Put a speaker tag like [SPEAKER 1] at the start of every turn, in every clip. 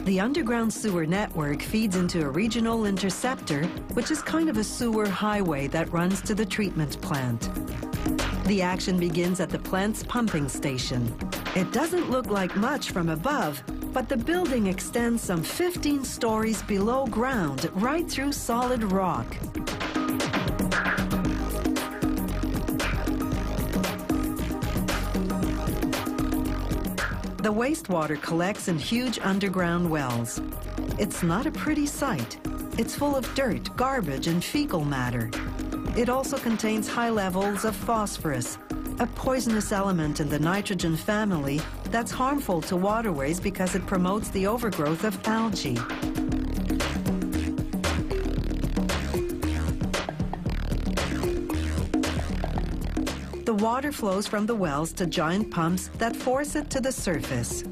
[SPEAKER 1] The underground sewer network feeds into a regional interceptor, which is kind of a sewer highway that runs to the treatment plant. The action begins at the plant's pumping station. It doesn't look like much from above, but the building extends some 15 stories below ground, right through solid rock. The wastewater collects in huge underground wells. It's not a pretty sight. It's full of dirt, garbage, and fecal matter. It also contains high levels of phosphorus, a poisonous element in the nitrogen family that's harmful to waterways because it promotes the overgrowth of algae. The water flows from the wells to giant pumps that force it to the surface.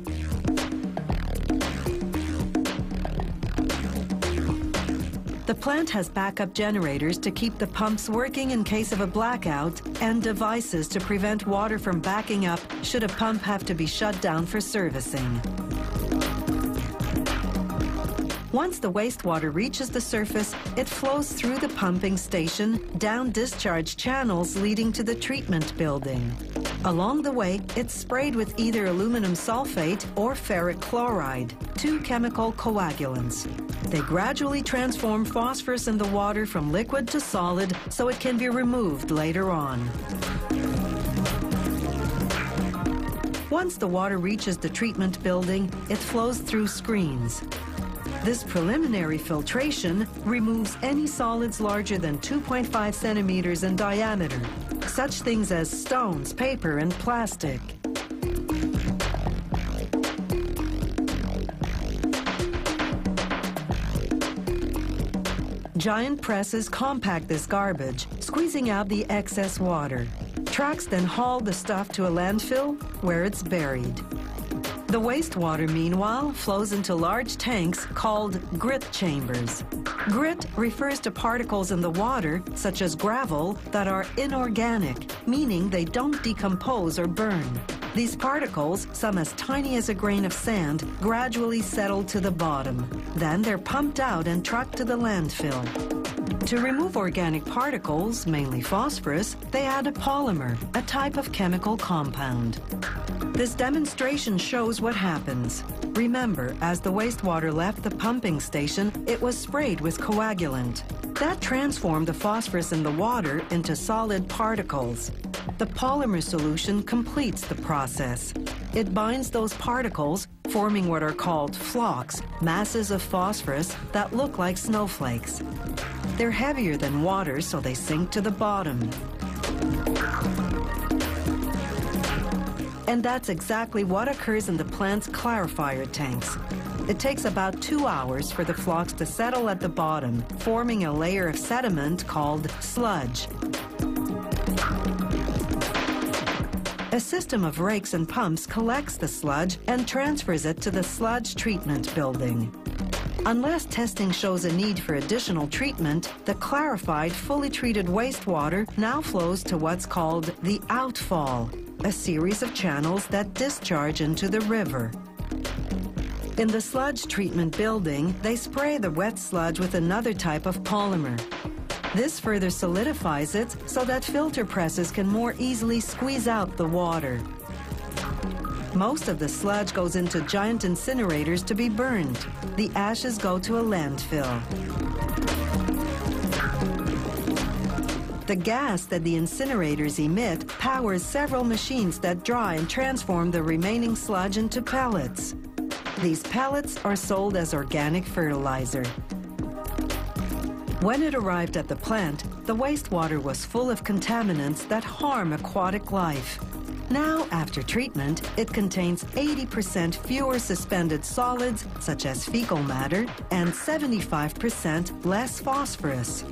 [SPEAKER 1] The plant has backup generators to keep the pumps working in case of a blackout and devices to prevent water from backing up should a pump have to be shut down for servicing. Once the wastewater reaches the surface, it flows through the pumping station, down discharge channels leading to the treatment building. Along the way, it's sprayed with either aluminum sulfate or ferric chloride, two chemical coagulants. They gradually transform phosphorus in the water from liquid to solid so it can be removed later on. Once the water reaches the treatment building, it flows through screens. This preliminary filtration removes any solids larger than 2.5 centimeters in diameter, such things as stones, paper, and plastic. Giant presses compact this garbage, squeezing out the excess water. Trucks then haul the stuff to a landfill where it's buried. The wastewater, meanwhile, flows into large tanks called grit chambers. Grit refers to particles in the water, such as gravel, that are inorganic, meaning they don't decompose or burn. These particles, some as tiny as a grain of sand, gradually settle to the bottom. Then they're pumped out and trucked to the landfill. To remove organic particles, mainly phosphorus, they add a polymer, a type of chemical compound. This demonstration shows what happens. Remember, as the wastewater left the pumping station, it was sprayed with coagulant. That transformed the phosphorus in the water into solid particles. The polymer solution completes the process. It binds those particles, forming what are called flocks, masses of phosphorus that look like snowflakes. They're heavier than water, so they sink to the bottom. And that's exactly what occurs in the plant's clarifier tanks. It takes about 2 hours for the flocks to settle at the bottom, forming a layer of sediment called sludge. A system of rakes and pumps collects the sludge and transfers it to the sludge treatment building. Unless testing shows a need for additional treatment, the clarified, fully treated wastewater now flows to what's called the outfall, a series of channels that discharge into the river. In the sludge treatment building, they spray the wet sludge with another type of polymer. This further solidifies it so that filter presses can more easily squeeze out the water. Most of the sludge goes into giant incinerators to be burned. The ashes go to a landfill. The gas that the incinerators emit powers several machines that dry and transform the remaining sludge into pellets. These pellets are sold as organic fertilizer. When it arrived at the plant, the wastewater was full of contaminants that harm aquatic life. Now, after treatment, it contains 80% fewer suspended solids, such as fecal matter, and 75% less phosphorus.